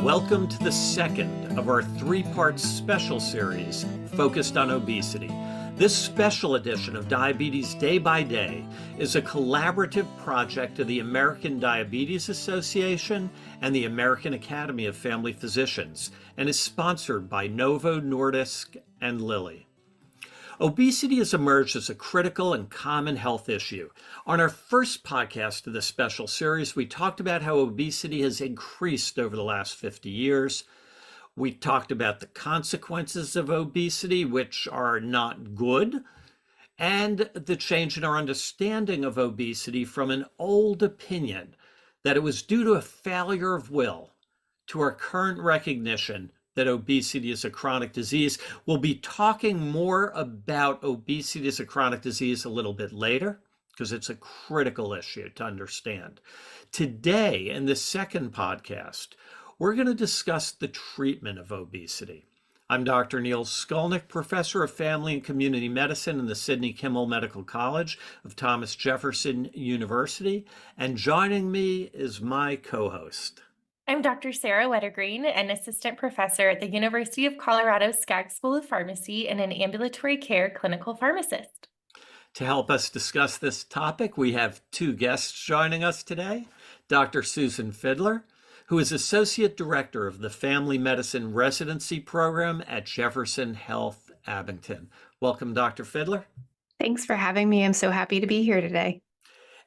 Welcome to the second of our three-part special series focused on obesity. This special edition of Diabetes Day by Day is a collaborative project of the American Diabetes Association and the American Academy of Family Physicians and is sponsored by Novo Nordisk and Lilly. Obesity has emerged as a critical and common health issue. On our first podcast of this special series, we talked about how obesity has increased over the last 50 years. We talked about the consequences of obesity, which are not good, and the change in our understanding of obesity from an old opinion that it was due to a failure of will to our current recognition that obesity is a chronic disease. We'll be talking more about obesity as a chronic disease a little bit later because it's a critical issue to understand. Today, in the second podcast, we're going to discuss the treatment of obesity. I'm Dr. Neil Skolnik, Professor of Family and Community Medicine in the Sidney Kimmel Medical College of Thomas Jefferson University, and joining me is my co-host. I'm Dr. Sara Wettergreen, an assistant professor at the University of Colorado Skaggs School of Pharmacy and an ambulatory care clinical pharmacist. To help us discuss this topic, we have two guests joining us today. Dr. Susan Fiddler, who is Associate Director of the Family Medicine Residency Program at Jefferson Health Abington. Welcome, Dr. Fiddler. Thanks for having me. I'm so happy to be here today.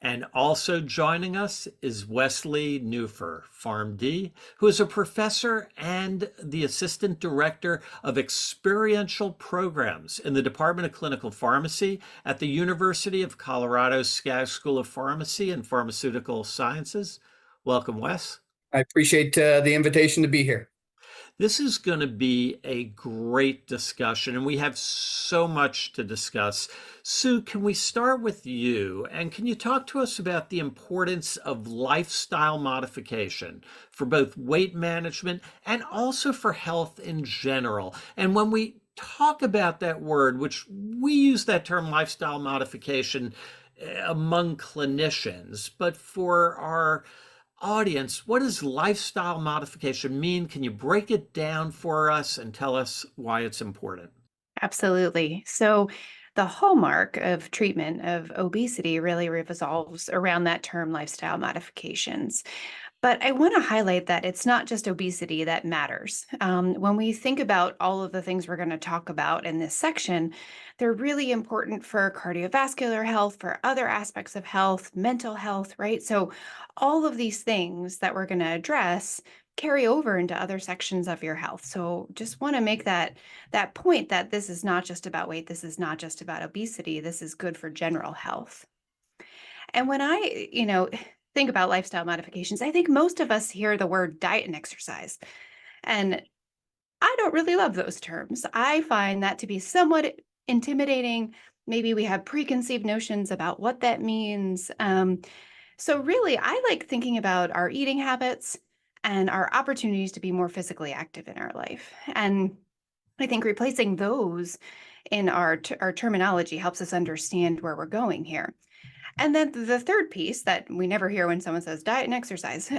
And also joining us is Wesley Nuffer, PharmD, who is a professor and the Assistant Director of Experiential Programs in the Department of Clinical Pharmacy at the University of Colorado Skaggs School of Pharmacy and Pharmaceutical Sciences. Welcome, Wes. I appreciate the invitation to be here. This is going to be a great discussion, and we have so much to discuss. Sue, can we start with you? And can you talk to us about the importance of lifestyle modification for both weight management and also for health in general? And when we talk about that word, which we use that term lifestyle modification among clinicians, but for our audience, what does lifestyle modification mean? Can you break it down for us and tell us why it's important? Absolutely. So the hallmark of treatment of obesity really revolves around that term lifestyle modifications. But I want to highlight that it's not just obesity that matters. When we think about all of the things we're going to talk about in this section, they're really important for cardiovascular health, for other aspects of health, mental health, right? So all of these things that we're going to address carry over into other sections of your health. So just want to make that point that this is not just about weight. This is not just about obesity. This is good for general health. And when I, think about lifestyle modifications, I think most of us hear the word diet and exercise. And I don't really love those terms. I find that to be somewhat intimidating. Maybe we have preconceived notions about what that means. So really, I like thinking about our eating habits and our opportunities to be more physically active in our life. And I think replacing those in our terminology helps us understand where we're going here. And then the third piece that we never hear when someone says diet and exercise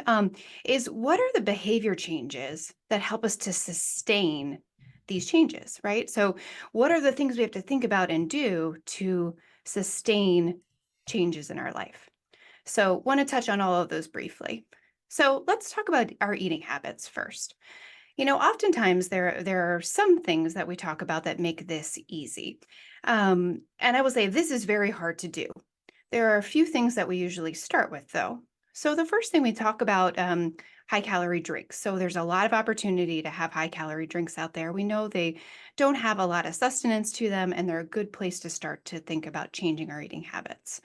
is what are the behavior changes that help us to sustain these changes, right? So what are the things we have to think about and do to sustain changes in our life? So want to touch on all of those briefly. So let's talk about our eating habits first. Oftentimes there are some things that we talk about that make this easy. And I will say this is very hard to do. There are a few things that we usually start with, though. So the first thing we talk about high-calorie drinks. So there's a lot of opportunity to have high-calorie drinks out there. We know they don't have a lot of sustenance to them, and they're a good place to start to think about changing our eating habits.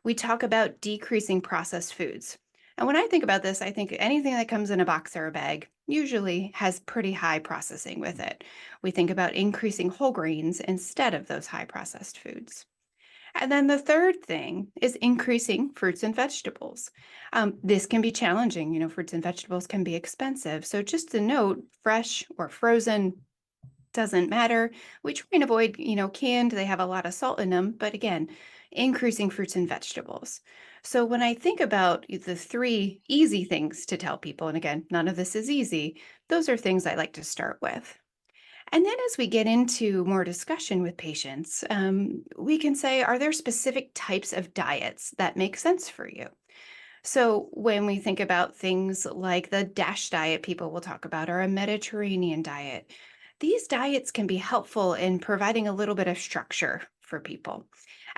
We talk about decreasing processed foods. And when I think about this, I think anything that comes in a box or a bag usually has pretty high processing with it. We think about increasing whole grains instead of those high processed foods. And then the third thing is increasing fruits and vegetables. This can be challenging. Fruits and vegetables can be expensive. So just a note, fresh or frozen doesn't matter. We try and avoid, canned. They have a lot of salt in them. But again, increasing fruits and vegetables. So when I think about the three easy things to tell people, and again, none of this is easy, those are things I like to start with. And then as we get into more discussion with patients, we can say, are there specific types of diets that make sense for you? So when we think about things like the DASH diet people will talk about, or a Mediterranean diet, these diets can be helpful in providing a little bit of structure for people.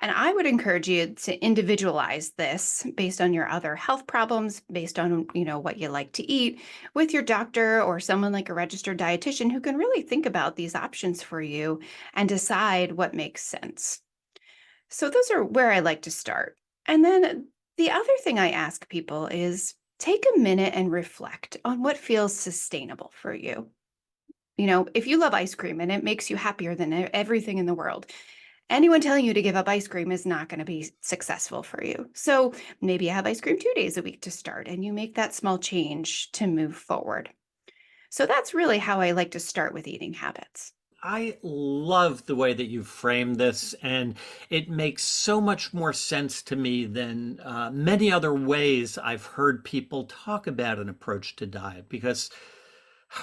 And I would encourage you to individualize this based on your other health problems, based on, what you like to eat with your doctor or someone like a registered dietitian who can really think about these options for you and decide what makes sense. So those are where I like to start. And then the other thing I ask people is take a minute and reflect on what feels sustainable for you. If you love ice cream and it makes you happier than everything in the world, anyone telling you to give up ice cream is not going to be successful for you. So maybe you have ice cream 2 days a week to start and you make that small change to move forward. So that's really how I like to start with eating habits. I love the way that you framed this, and it makes so much more sense to me than many other ways I've heard people talk about an approach to diet, because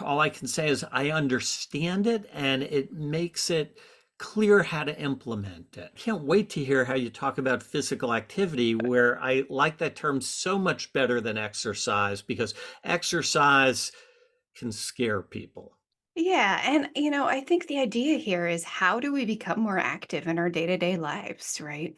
all I can say is I understand it and it makes it clear how to implement it. Can't wait to hear how you talk about physical activity, where I like that term so much better than exercise, because exercise can scare people. Yeah. And, I think the idea here is how do we become more active in our day-to-day lives, right?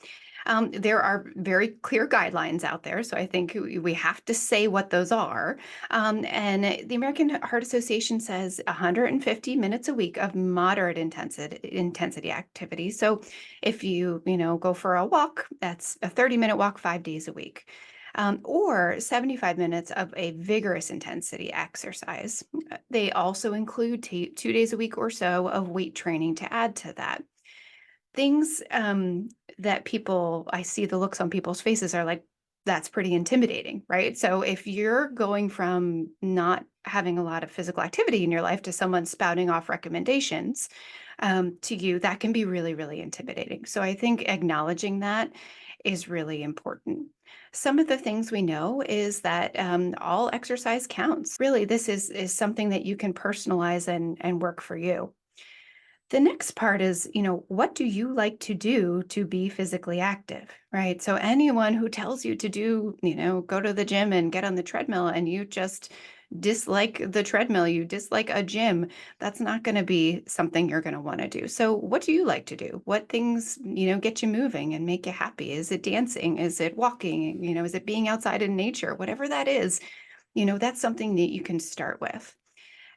There are very clear guidelines out there. So I think we have to say what those are. And the American Heart Association says 150 minutes a week of moderate intensity activity. So if you go for a walk, that's a 30-minute walk 5 days a week. Or 75 minutes of a vigorous intensity exercise. They also include 2 days a week or so of weight training to add to that. Things that I see the looks on people's faces are like, that's pretty intimidating, right? So if you're going from not having a lot of physical activity in your life to someone spouting off recommendations to you, that can be really, really intimidating. So I think acknowledging that is really important. Some of the things we know is that all exercise counts. Really, this is something that you can personalize and work for you. The next part is, what do you like to do to be physically active, right? So anyone who tells you to do, go to the gym and get on the treadmill and you just dislike the treadmill, you dislike a gym, that's not going to be something you're going to want to do. So what do you like to do? What things, get you moving and make you happy? Is it dancing? Is it walking? Is it being outside in nature? Whatever that is, that's something that you can start with.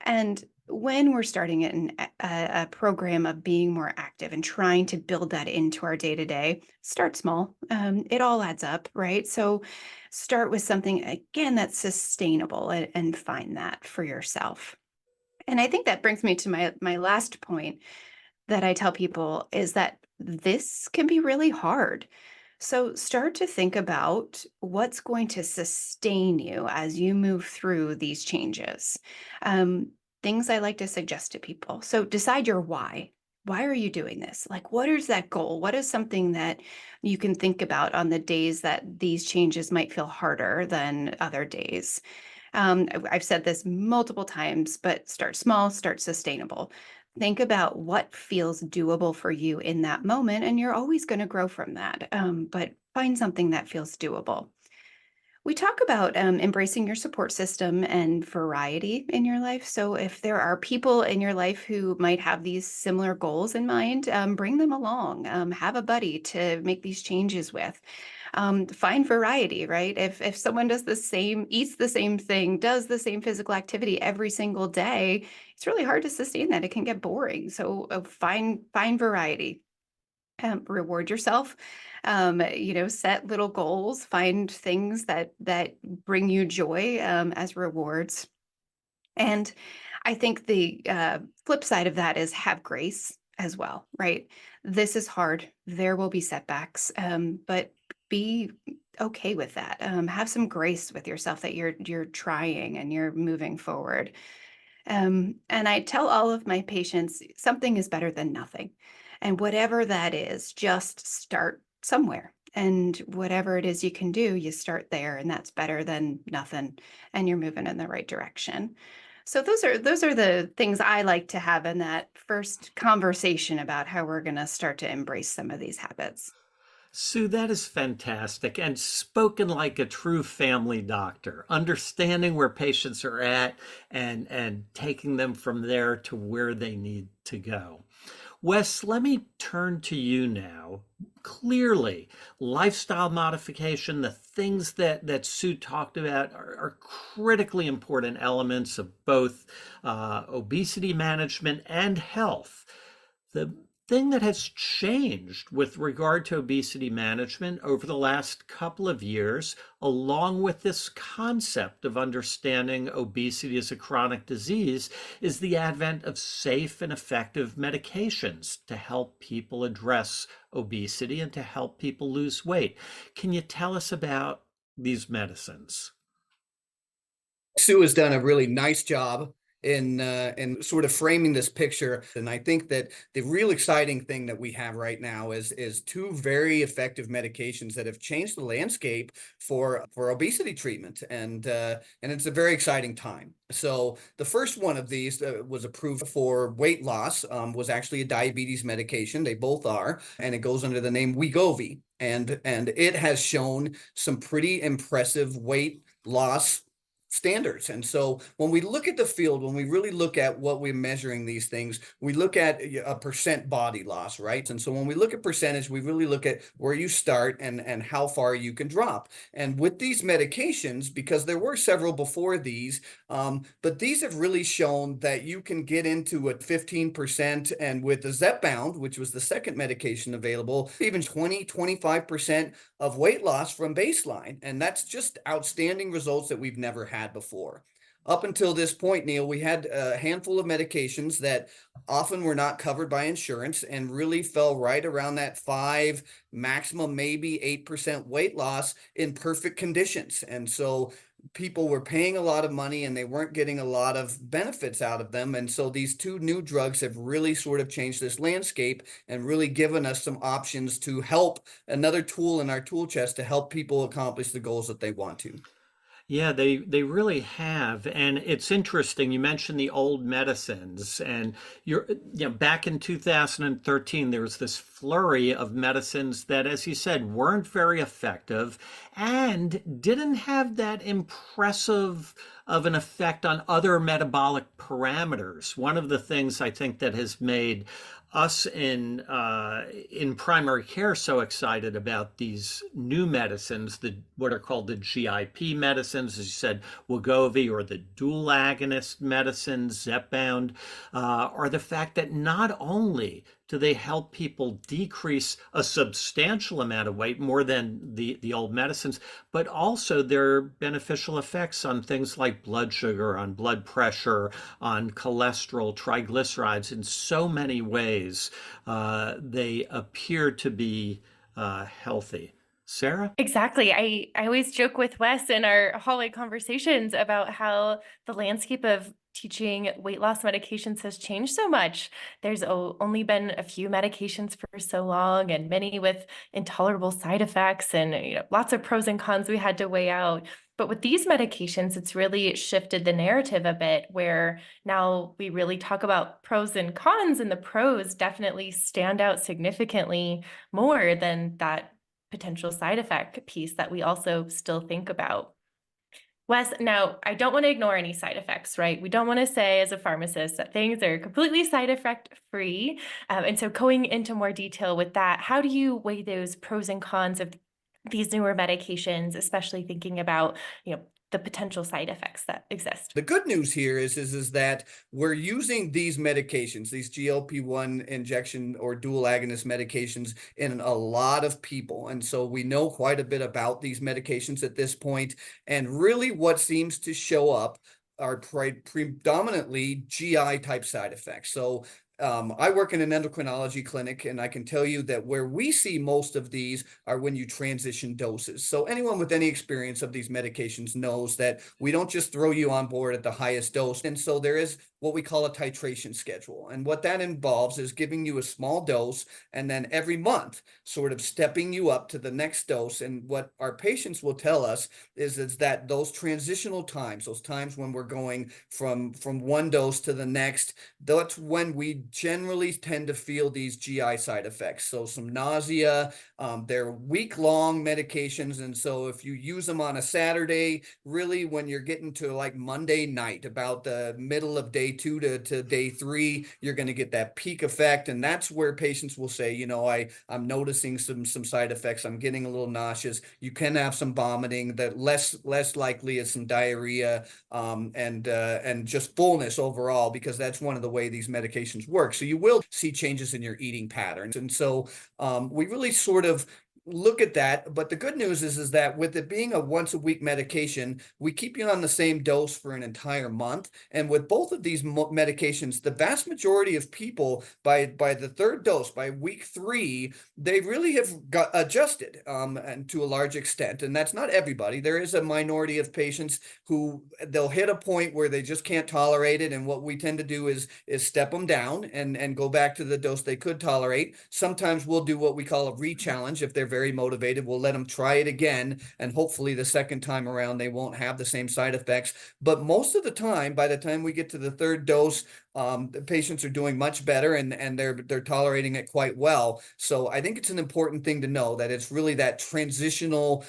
And when we're starting a program of being more active and trying to build that into our day to day, start small. It all adds up, right? So start with something, again, that's sustainable and find that for yourself. And I think that brings me to my last point that I tell people is that this can be really hard. So start to think about what's going to sustain you as you move through these changes. Um, Things I like to suggest to people. So decide your why. Why are you doing this? Like, what is that goal? What is something that you can think about on the days that these changes might feel harder than other days? I've said this multiple times, but start small, start sustainable. Think about what feels doable for you in that moment, and you're always going to grow from that. But find something that feels doable. We talk about embracing your support system and variety in your life. So if there are people in your life who might have these similar goals in mind, bring them along. Have a buddy to make these changes with. Find variety, right? If someone eats the same thing, does the same physical activity every single day, it's really hard to sustain that. It can get boring. So find variety. Reward yourself, set little goals, find things that bring you joy as rewards. And I think the flip side of that is have grace as well, right? This is hard. There will be setbacks, but be okay with that. Have some grace with yourself that you're trying and you're moving forward. And I tell all of my patients, something is better than nothing. And whatever that is, just start somewhere. And whatever it is you can do, you start there, and that's better than nothing, and you're moving in the right direction. So those are the things I like to have in that first conversation about how we're going to start to embrace some of these habits. Sue, that is fantastic and spoken like a true family doctor, understanding where patients are at and taking them from there to where they need to go. Wes, let me turn to you now. Clearly, lifestyle modification, the things that Sue talked about are critically important elements of both obesity management and health. The thing that has changed with regard to obesity management over the last couple of years, along with this concept of understanding obesity as a chronic disease, is the advent of safe and effective medications to help people address obesity and to help people lose weight. Can you tell us about these medicines? Sue has done a really nice job in sort of framing this picture. And I think that the real exciting thing that we have right now is two very effective medications that have changed the landscape for obesity treatment, and it's a very exciting time. So the first one of these was approved for weight loss, was actually a diabetes medication. They both are, and it goes under the name Wegovy, and it has shown some pretty impressive weight loss standards. And so when we look at the field, when we really look at what we're measuring these things, we look at a percent body loss, right? And so when we look at percentage, we really look at where you start and how far you can drop. And with these medications, because there were several before these, but these have really shown that you can get into a 15%, and with the Zepbound, which was the second medication available, even 20-25% of weight loss from baseline. And that's just outstanding results that we've never had before. Up until this point, Neil, we had a handful of medications that often were not covered by insurance and really fell right around that 5, maximum maybe 8% weight loss in perfect conditions. And so people were paying a lot of money and they weren't getting a lot of benefits out of them. And so these two new drugs have really sort of changed this landscape and really given us some options to help, another tool in our tool chest to help people accomplish the goals that they want to. Yeah, they really have. And it's interesting. You mentioned the old medicines, and back in 2013, there was this flurry of medicines that, as you said, weren't very effective and didn't have that impressive of an effect on other metabolic parameters. One of the things I think that has made us in primary care so excited about these new medicines, what are called the GIP medicines, as you said, Wegovy, or the dual agonist medicines, Zepbound, are the fact that not only do they help people decrease a substantial amount of weight, more than the old medicines, but also their beneficial effects on things like blood sugar, on blood pressure, on cholesterol, triglycerides. In so many ways, they appear to be healthy. Sara? Exactly. I always joke with Wes in our hallway conversations about how the landscape of teaching weight loss medications has changed so much. There's only been a few medications for so long, and many with intolerable side effects, and lots of pros and cons we had to weigh out. But with these medications, it's really shifted the narrative a bit, where now we really talk about pros and cons, and the pros definitely stand out significantly more than that potential side effect piece that we also still think about. Wes, now I don't want to ignore any side effects, right? We don't want to say as a pharmacist that things are completely side effect free. And so going into more detail with that, how do you weigh those pros and cons of these newer medications, especially thinking about, the potential side effects that exist? The good news here is that we're using these medications, these GLP-1 injection or dual agonist medications, in a lot of people. And so we know quite a bit about these medications at this point. And really what seems to show up are predominantly GI type side effects. So I work in an endocrinology clinic, and I can tell you that where we see most of these are when you transition doses. So anyone with any experience of these medications knows that we don't just throw you on board at the highest dose. And so there is what we call a titration schedule. And what that involves is giving you a small dose and then every month sort of stepping you up to the next dose. And what our patients will tell us is that those transitional times, those times when we're going from one dose to the next, that's when we generally tend to feel these GI side effects. So some nausea, they're week-long medications. And so if you use them on a Saturday, really when you're getting to like Monday night, about the middle of day 2 to day 3, you're going to get that peak effect. And that's where patients will say, I'm noticing some side effects. I'm getting a little nauseous. You can have some vomiting. That less likely is some diarrhea, and just fullness overall, because that's one of the way these medications work. So you will see changes in your eating patterns. And so we really sort of look at that. But the good news is that with it being a once a week medication, we keep you on the same dose for an entire month. And with both of these medications, the vast majority of people by the third dose, by week 3, they really have got adjusted, and to a large extent. And that's not everybody. There is a minority of patients who they'll hit a point where they just can't tolerate it. And what we tend to do is step them down and go back to the dose they could tolerate. Sometimes we'll do what we call a re-challenge. If they're very motivated, we'll let them try it again, and hopefully the second time around they won't have the same side effects. But most of the time, by the time we get to the third dose, the patients are doing much better, and they're tolerating it quite well. So I think it's an important thing to know that it's really that transitional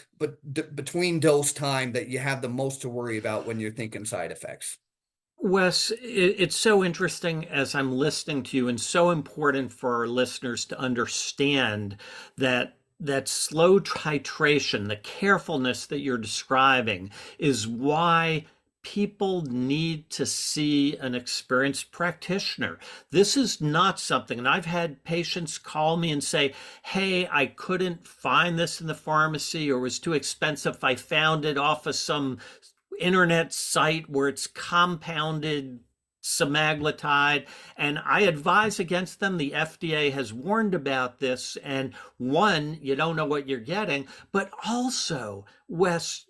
between dose time that you have the most to worry about when you're thinking side effects. Wes, it's so interesting as I'm listening to you, and so important for our listeners to understand that slow titration, the carefulness that you're describing, is why people need to see an experienced practitioner. This is not something, and I've had patients call me and say, hey, I couldn't find this in the pharmacy, or it was too expensive. I found it off of some internet site where it's compounded semaglutide, and I advise against them. The FDA has warned about this, and one, you don't know what you're getting, but also, Wes,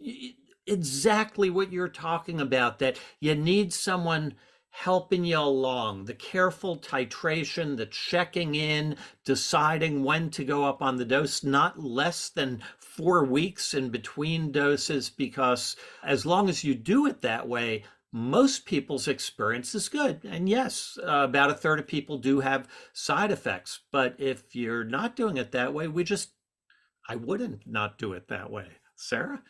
exactly what you're talking about, that you need someone helping you along, the careful titration, the checking in, deciding when to go up on the dose, not less than 4 weeks in between doses, because as long as you do it that way, most people's experience is good. And yes, about a third of people do have side effects. But if you're not doing it that way, I wouldn't not do it that way. Sara?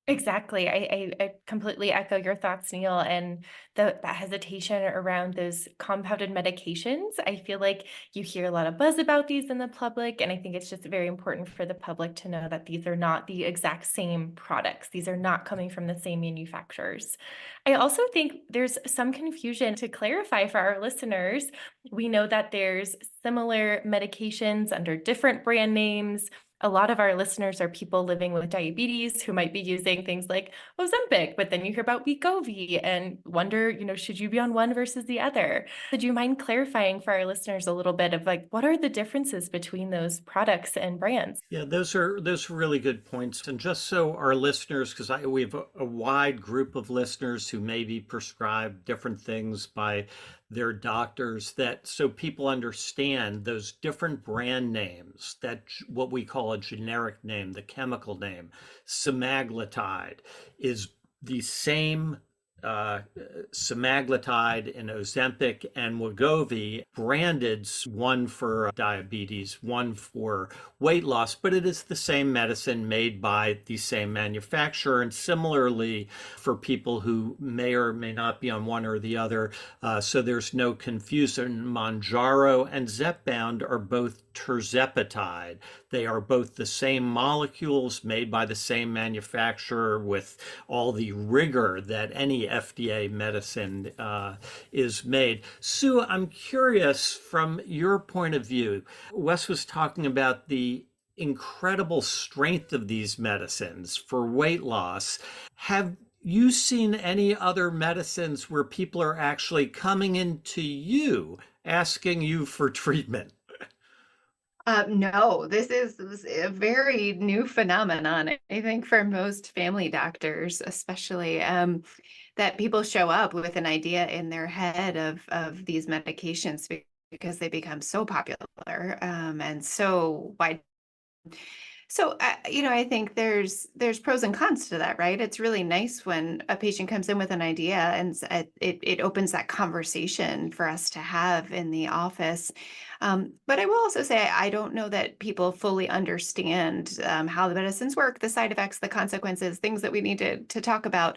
Exactly. I completely echo your thoughts, Neil, and that hesitation around those compounded medications. I feel like you hear a lot of buzz about these in the public, and I think it's just very important for the public to know that these are not the exact same products. These are not coming from the same manufacturers. I also think there's some confusion. To clarify for our listeners, we know that there's similar medications under different brand names. A lot of our listeners are people living with diabetes who might be using things like Ozempic, but then you hear about Wegovy and wonder, should you be on one versus the other? Would you mind clarifying for our listeners a little bit of what are the differences between those products and brands? Yeah, those are really good points. And just so our listeners, because we have a wide group of listeners who may be prescribed different things by their doctors, that so people understand those different brand names, that what we call a generic name, the chemical name, semaglutide, is the same semaglutide and Ozempic and Wegovy, branded, one for diabetes, one for weight loss, but it is the same medicine made by the same manufacturer. And similarly for people who may or may not be on one or the other, so there's no confusion, Mounjaro and Zepbound are both tirzepatide. They are both the same molecules made by the same manufacturer, with all the rigor that any FDA medicine is made. Sue, I'm curious from your point of view. Wes was talking about the incredible strength of these medicines for weight loss. Have you seen any other medicines where people are actually coming into you asking you for treatment? No, this is a very new phenomenon. I think for most family doctors, especially, that people show up with an idea in their head of these medications because they become so popular, and so wide. So, I think there's pros and cons to that, right? It's really nice when a patient comes in with an idea and it opens that conversation for us to have in the office. But I will also say I don't know that people fully understand how the medicines work, the side effects, the consequences, things that we need to talk about.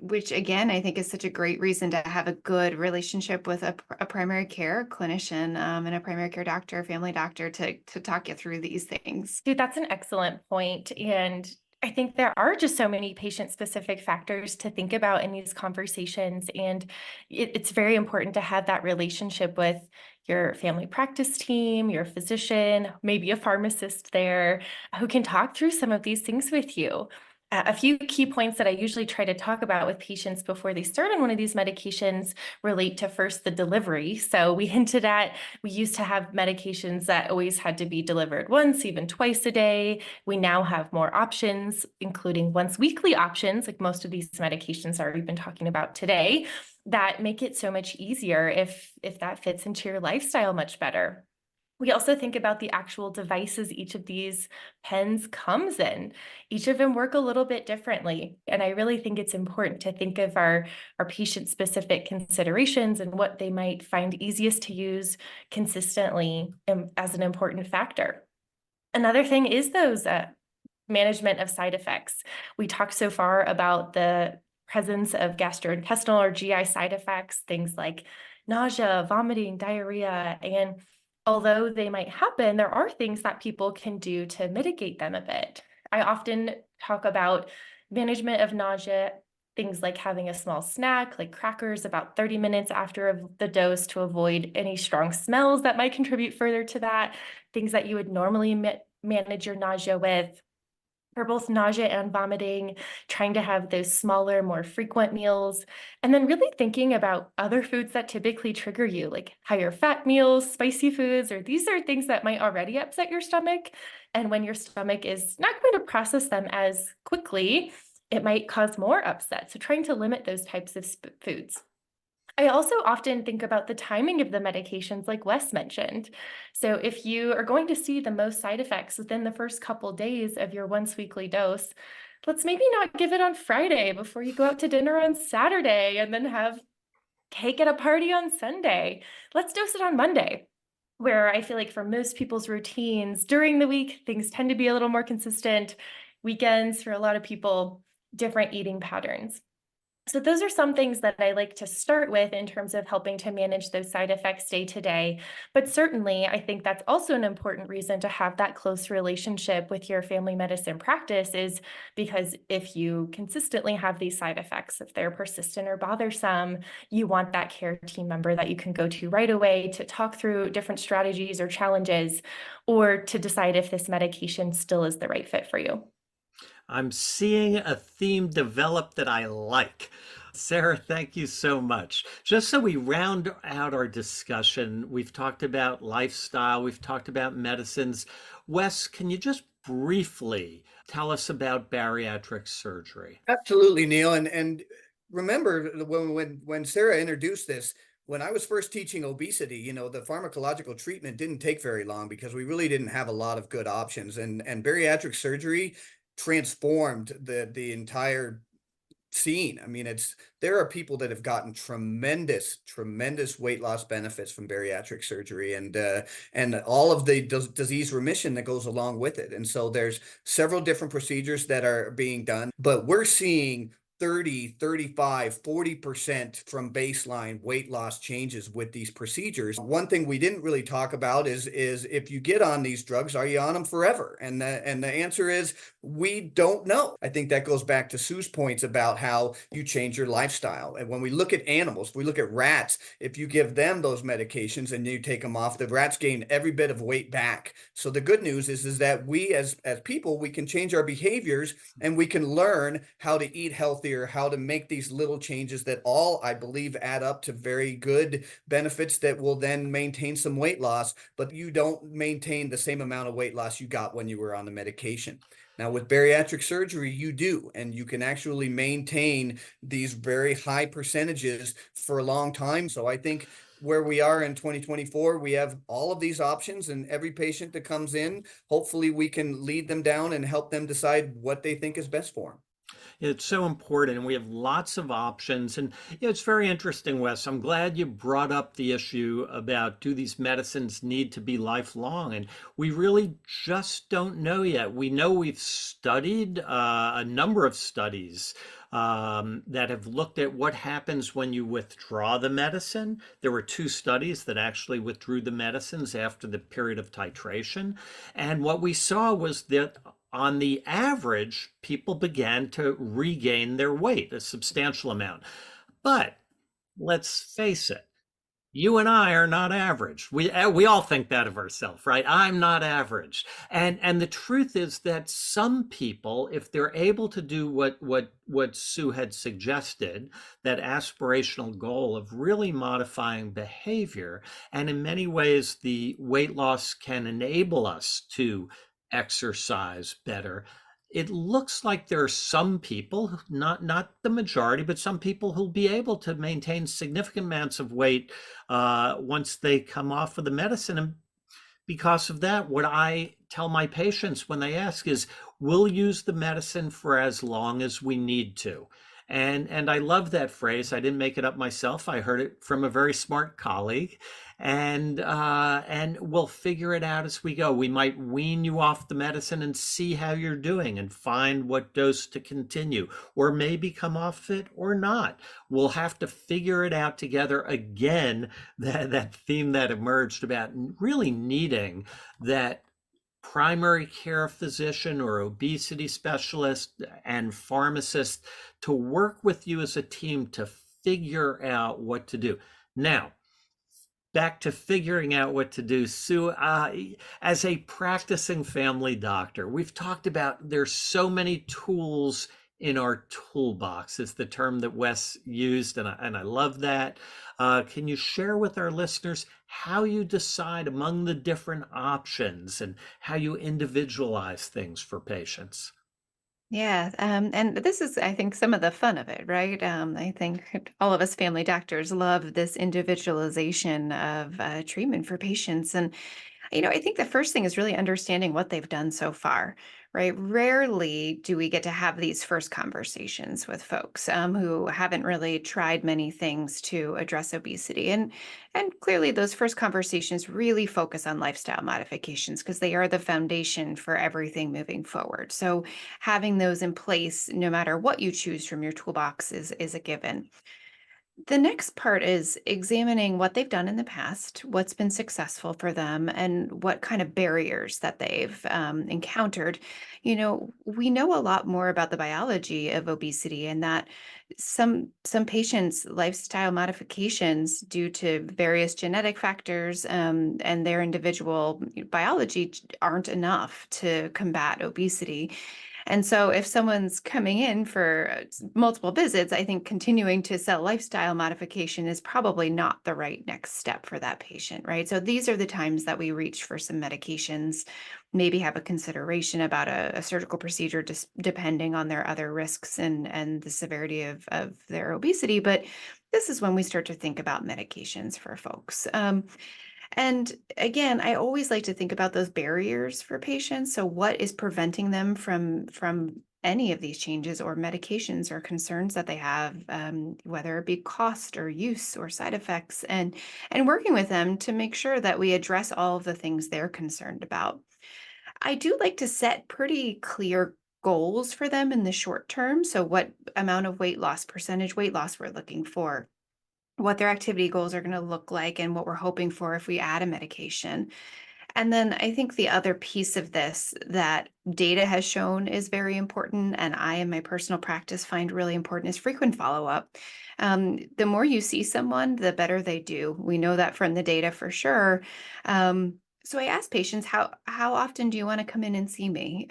Which again, I think is such a great reason to have a good relationship with a primary care clinician, and a primary care doctor, family doctor to talk you through these things. Dude, that's an excellent point. And I think there are just so many patient-specific factors to think about in these conversations. And it's very important to have that relationship with your family practice team, your physician, maybe a pharmacist there who can talk through some of these things with you. A few key points that I usually try to talk about with patients before they start on one of these medications relate to first the delivery. So we hinted at, we used to have medications that always had to be delivered once, even twice a day. We now have more options, including once weekly options, like most of these medications that we've been talking about today, that make it so much easier if that fits into your lifestyle much better. We also think about the actual devices each of these pens comes in. Each of them work a little bit differently. And I really think it's important to think of our patient-specific considerations and what they might find easiest to use consistently as an important factor. Another thing is those management of side effects. We talked so far about the presence of gastrointestinal or GI side effects, things like nausea, vomiting, diarrhea, and although they might happen, there are things that people can do to mitigate them a bit. I often talk about management of nausea, things like having a small snack, like crackers, about 30 minutes after the dose to avoid any strong smells that might contribute further to that, things that you would normally manage your nausea with. For both nausea and vomiting, trying to have those smaller, more frequent meals, and then really thinking about other foods that typically trigger you, like higher fat meals, spicy foods, or these are things that might already upset your stomach. And when your stomach is not going to process them as quickly, it might cause more upset. So trying to limit those types of foods. I also often think about the timing of the medications like Wes mentioned. So if you are going to see the most side effects within the first couple days of your once weekly dose, let's maybe not give it on Friday before you go out to dinner on Saturday and then have cake at a party on Sunday. Let's dose it on Monday, where I feel like for most people's routines during the week, things tend to be a little more consistent. Weekends, for a lot of people, different eating patterns. So those are some things that I like to start with in terms of helping to manage those side effects day to day. But certainly, I think that's also an important reason to have that close relationship with your family medicine practice, is because if you consistently have these side effects, if they're persistent or bothersome, you want that care team member that you can go to right away to talk through different strategies or challenges, or to decide if this medication still is the right fit for you. I'm seeing a theme develop that I like. Sara, thank you so much. Just so we round out our discussion, we've talked about lifestyle, we've talked about medicines. Wes, can you just briefly tell us about bariatric surgery? Absolutely, Neil. And remember when Sara introduced this, when I was first teaching obesity, the pharmacological treatment didn't take very long because we really didn't have a lot of good options. And bariatric surgery transformed the entire scene. I mean, there are people that have gotten tremendous weight loss benefits from bariatric surgery, and all of the disease remission that goes along with it. And so there's several different procedures that are being done, but we're seeing 30, 35, 40% from baseline weight loss changes with these procedures. One thing we didn't really talk about is if you get on these drugs, are you on them forever? And the answer is we don't know. I think that goes back to Sue's points about how you change your lifestyle. And when we look at animals, if we look at rats, if you give them those medications and you take them off, the rats gain every bit of weight back. So the good news is that we as people, we can change our behaviors and we can learn how to eat healthier earlier, how to make these little changes that all, I believe, add up to very good benefits that will then maintain some weight loss, but you don't maintain the same amount of weight loss you got when you were on the medication. Now, with bariatric surgery, you do, and you can actually maintain these very high percentages for a long time. So I think where we are in 2024, we have all of these options, and every patient that comes in, hopefully we can lead them down and help them decide what they think is best for them. It's so important, and we have lots of options. And it's very interesting, Wes. I'm glad you brought up the issue about, do these medicines need to be lifelong? And we really just don't know yet. We know we've studied a number of studies that have looked at what happens when you withdraw the medicine. There were 2 studies that actually withdrew the medicines after the period of titration. And what we saw was that on the average, people began to regain their weight, a substantial amount. But let's face it, you and I are not average. We all think that of ourselves, right? I'm not average. And the truth is that some people, if they're able to do what Sue had suggested, that aspirational goal of really modifying behavior, and in many ways the weight loss can enable us to exercise better. It looks like there are some people, not the majority, but some people who'll be able to maintain significant amounts of weight once they come off of the medicine. And because of that, what I tell my patients when they ask is, we'll use the medicine for as long as we need to. And I love that phrase. I didn't make it up myself. I heard it from a very smart colleague. And we'll figure it out as we go. We might wean you off the medicine and see how you're doing and find what dose to continue, or maybe come off it or not. We'll have to figure it out together. Again, that theme that emerged about really needing that primary care physician or obesity specialist and pharmacist to work with you as a team to figure out what to do. Now, back to figuring out what to do, Sue, as a practicing family doctor, we've talked about there's so many tools in our toolbox, is the term that Wes used, and I love that. Can you share with our listeners how you decide among the different options and how you individualize things for patients? Yeah, and this is, I think, some of the fun of it, right? I think all of us family doctors love this individualization of treatment for patients. And I think the first thing is really understanding what they've done so far, right? Rarely do we get to have these first conversations with folks who haven't really tried many things to address obesity. And clearly those first conversations really focus on lifestyle modifications because they are the foundation for everything moving forward. So having those in place, no matter what you choose from your toolbox, is a given. The next part is examining what they've done in the past, what's been successful for them, and what kind of barriers that they've encountered. We know a lot more about the biology of obesity, and that some patients' lifestyle modifications due to various genetic factors and their individual biology aren't enough to combat obesity. And so if someone's coming in for multiple visits, I think continuing to sell lifestyle modification is probably not the right next step for that patient, right? So these are the times that we reach for some medications, maybe have a consideration about a surgical procedure, just depending on their other risks and the severity of their obesity. But this is when we start to think about medications for folks. And again, I always like to think about those barriers for patients. So what is preventing them from any of these changes or medications or concerns that they have, whether it be cost or use or side effects, and working with them to make sure that we address all of the things they're concerned about. I do like to set pretty clear goals for them in the short term. So what amount of weight loss, percentage weight loss we're looking for, what their activity goals are going to look like, and what we're hoping for if we add a medication. And then I think the other piece of this that data has shown is very important, and I in my personal practice find really important, is frequent follow-up. The more you see someone, the better they do. We know that from the data for sure. So I ask patients, how often do you want to come in and see me?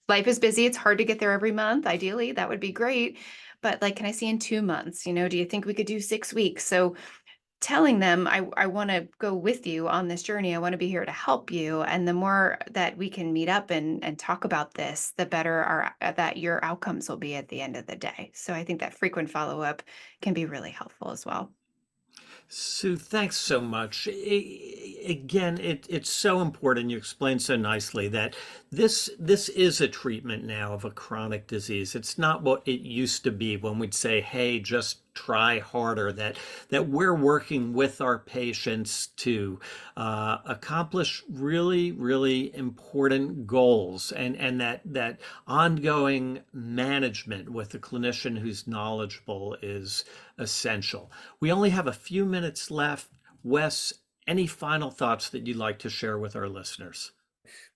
life is busy. It's hard to get there every month. Ideally, that would be great. But like, can I see in 2 months? Do you think we could do 6 weeks? So telling them, I want to go with you on this journey. I want to be here to help you. And the more that we can meet up and talk about this, the better that your outcomes will be at the end of the day. So I think that frequent follow-up can be really helpful as well. Sue, thanks so much. Again, it's so important. You explained so nicely that this is a treatment now of a chronic disease. It's not what it used to be when we'd say, hey, just try harder, that we're working with our patients to accomplish really, really important goals, and that ongoing management with a clinician who's knowledgeable is essential. We only have a few minutes left. Wes, any final thoughts that you'd like to share with our listeners?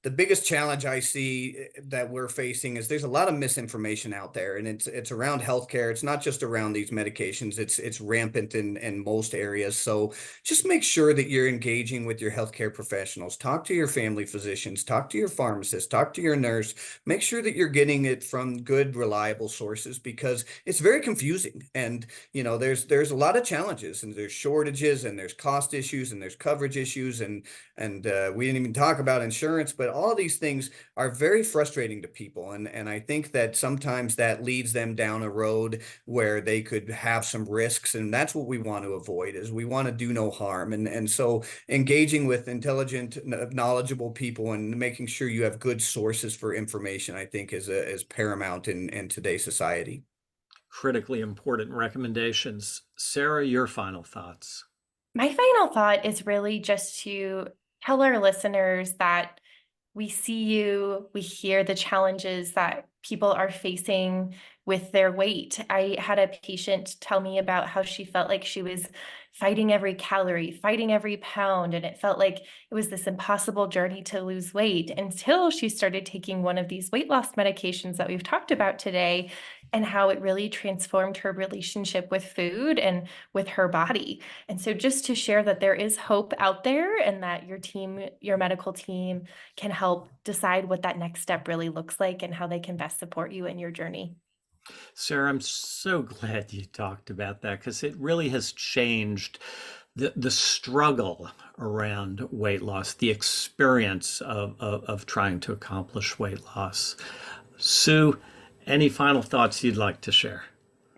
The biggest challenge I see that we're facing is there's a lot of misinformation out there, and it's around healthcare. It's not just around these medications. It's rampant in most areas. So just make sure that you're engaging with your healthcare professionals. Talk to your family physicians, talk to your pharmacist, talk to your nurse. Make sure that you're getting it from good, reliable sources, because it's very confusing. And there's a lot of challenges, and there's shortages, and there's cost issues, and there's coverage issues, and we didn't even talk about insurance, but all these things are very frustrating to people. And I think that sometimes that leads them down a road where they could have some risks. And that's what we want to avoid, is we want to do no harm. And so engaging with intelligent, knowledgeable people and making sure you have good sources for information, I think is paramount in today's society. Critically important recommendations. Sara, your final thoughts. My final thought is really just to tell our listeners that we see you, we hear the challenges that people are facing with their weight. I had a patient tell me about how she felt like she was fighting every calorie, fighting every pound, and it felt like it was this impossible journey to lose weight until she started taking one of these weight loss medications that we've talked about today, and how it really transformed her relationship with food and with her body. And so just to share that there is hope out there, and that your team, your medical team, can help decide what that next step really looks like and how they can best support you in your journey. Sara, I'm so glad you talked about that, because it really has changed the struggle around weight loss, the experience of trying to accomplish weight loss. Sue, any final thoughts you'd like to share?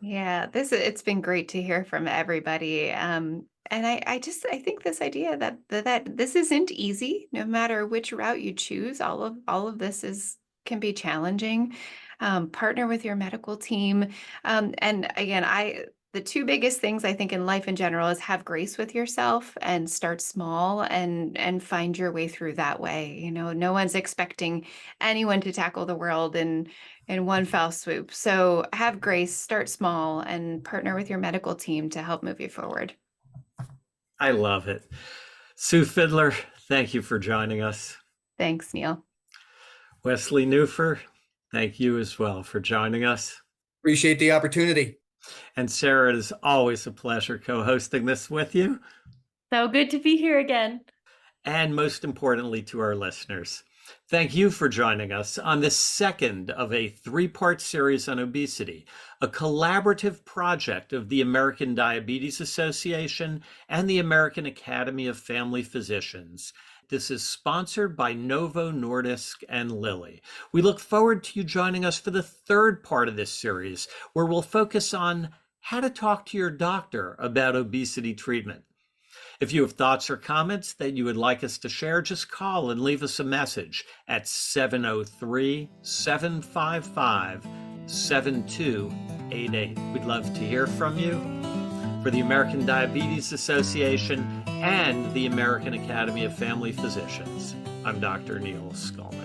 Yeah, it's been great to hear from everybody. And I think this idea that this isn't easy, no matter which route you choose. All of this can be challenging. Partner with your medical team. And again, the two biggest things I think in life in general is have grace with yourself and start small and find your way through that way. No one's expecting anyone to tackle the world in one foul swoop. So have grace, start small, and partner with your medical team to help move you forward. I love it. Sue Fiddler, thank you for joining us. Thanks, Neil. Wesley Nuffer, thank you as well for joining us. Appreciate the opportunity. And Sara, it is always a pleasure co-hosting this with you. So good to be here again. And most importantly, to our listeners, thank you for joining us on the second of a three-part series on obesity, a collaborative project of the American Diabetes Association and the American Academy of Family Physicians. This is sponsored by Novo Nordisk and Lilly. We look forward to you joining us for the third part of this series, where we'll focus on how to talk to your doctor about obesity treatment. If you have thoughts or comments that you would like us to share, just call and leave us a message at 703-755-7288. We'd love to hear from you. For the American Diabetes Association and the American Academy of Family Physicians, I'm Dr. Neil Skolnik.